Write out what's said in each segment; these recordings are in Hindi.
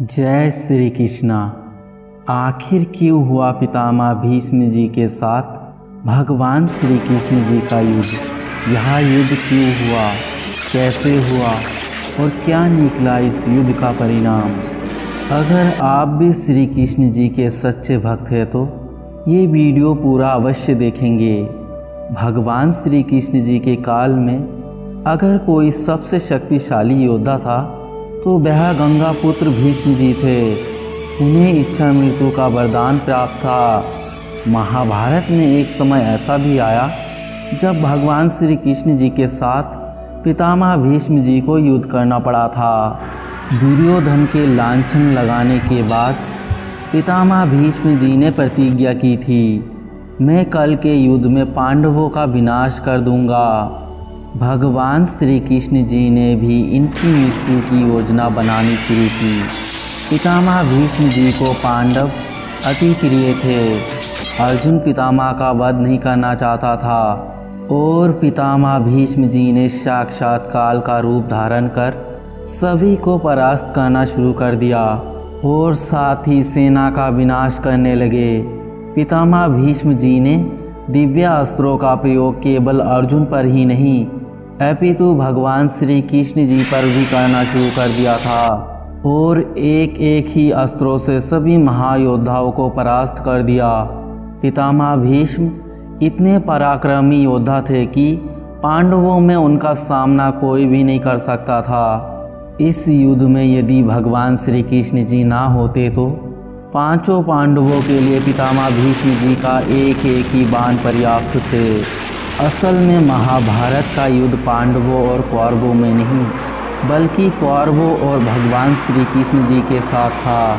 जय श्री कृष्णा। आखिर क्यों हुआ पितामह भीष्म जी के साथ भगवान श्री कृष्ण जी का युद्ध? यह युद्ध क्यों हुआ, कैसे हुआ और क्या निकला इस युद्ध का परिणाम? अगर आप भी श्री कृष्ण जी के सच्चे भक्त हैं तो ये वीडियो पूरा अवश्य देखेंगे। भगवान श्री कृष्ण जी के काल में अगर कोई सबसे शक्तिशाली योद्धा था तो वह गंगा पुत्र भीष्म जी थे। उन्हें इच्छा मृत्यु का वरदान प्राप्त था। महाभारत में एक समय ऐसा भी आया जब भगवान श्री कृष्ण जी के साथ पितामह भीष्म जी को युद्ध करना पड़ा था। दुर्योधन के लांछन लगाने के बाद पितामह भीष्म जी ने प्रतिज्ञा की थी, मैं कल के युद्ध में पांडवों का विनाश कर दूंगा। भगवान श्री कृष्ण जी ने भी इनकी मृत्यु की योजना बनानी शुरू की। पितामह भीष्म जी को पांडव अति प्रिय थे। अर्जुन पितामह का वध नहीं करना चाहता था और पितामह भीष्म जी ने साक्षात काल का रूप धारण कर सभी को परास्त करना शुरू कर दिया और साथ ही सेना का विनाश करने लगे। पितामह भीष्म जी ने दिव्य अस्त्रों का प्रयोग केवल अर्जुन पर ही नहीं अपितु भगवान श्री कृष्ण जी पर भी करना शुरू कर दिया था और एक एक ही अस्त्रों से सभी महायोद्धाओं को परास्त कर दिया। पितामह भीष्म इतने पराक्रमी योद्धा थे कि पांडवों में उनका सामना कोई भी नहीं कर सकता था। इस युद्ध में यदि भगवान श्री कृष्ण जी ना होते तो पांचों पांडवों के लिए पितामह भीष्म जी का एक एक ही बाण पर्याप्त थे। असल में महाभारत का युद्ध पांडवों और कौरवों में नहीं बल्कि कौरवों और भगवान श्री कृष्ण जी के साथ था।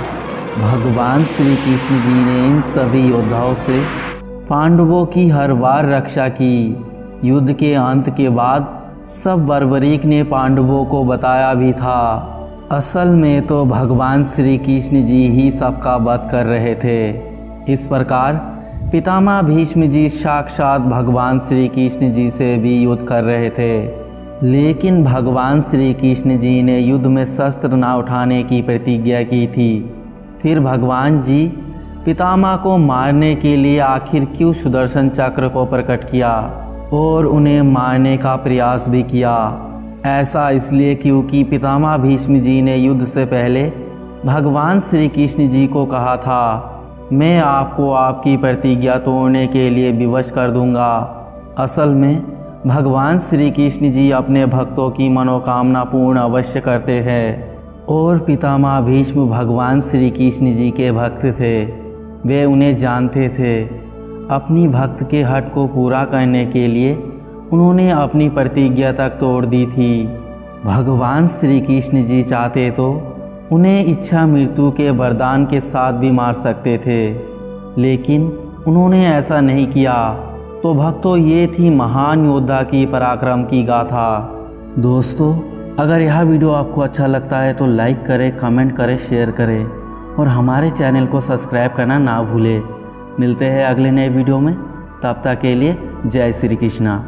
भगवान श्री कृष्ण जी ने इन सभी योद्धाओं से पांडवों की हर बार रक्षा की। युद्ध के अंत के बाद सब बर्बरीक ने पांडवों को बताया भी था। असल में तो भगवान श्री कृष्ण जी ही सबका वध कर रहे थे। इस प्रकार पितामह भीष्म जी साक्षात भगवान श्री कृष्ण जी से भी युद्ध कर रहे थे, लेकिन भगवान श्री कृष्ण जी ने युद्ध में शस्त्र न उठाने की प्रतिज्ञा की थी। फिर भगवान जी पितामह को मारने के लिए आखिर क्यों सुदर्शन चक्र को प्रकट किया और उन्हें मारने का प्रयास भी किया? ऐसा इसलिए क्योंकि पितामह भीष्म जी ने युद्ध से पहले भगवान श्री कृष्ण जी को कहा था, मैं आपको आपकी प्रतिज्ञा तोड़ने के लिए विवश कर दूंगा। असल में भगवान श्री कृष्ण जी अपने भक्तों की मनोकामना पूर्ण अवश्य करते हैं और पितामह भीष्म भगवान श्री कृष्ण जी के भक्त थे। वे उन्हें जानते थे। अपनी भक्त के हट को पूरा करने के लिए उन्होंने अपनी प्रतिज्ञा तक तोड़ दी थी। भगवान श्री कृष्ण जी चाहते तो उन्हें इच्छा मृत्यु के वरदान के साथ भी मार सकते थे, लेकिन उन्होंने ऐसा नहीं किया। तो भक्तों, ये थी महान योद्धा की पराक्रम की गाथा। दोस्तों, अगर यह वीडियो आपको अच्छा लगता है तो लाइक करें, कमेंट करें, शेयर करें और हमारे चैनल को सब्सक्राइब करना ना भूलें। मिलते हैं अगले नए वीडियो में, तब तक के लिए जय श्री कृष्णा।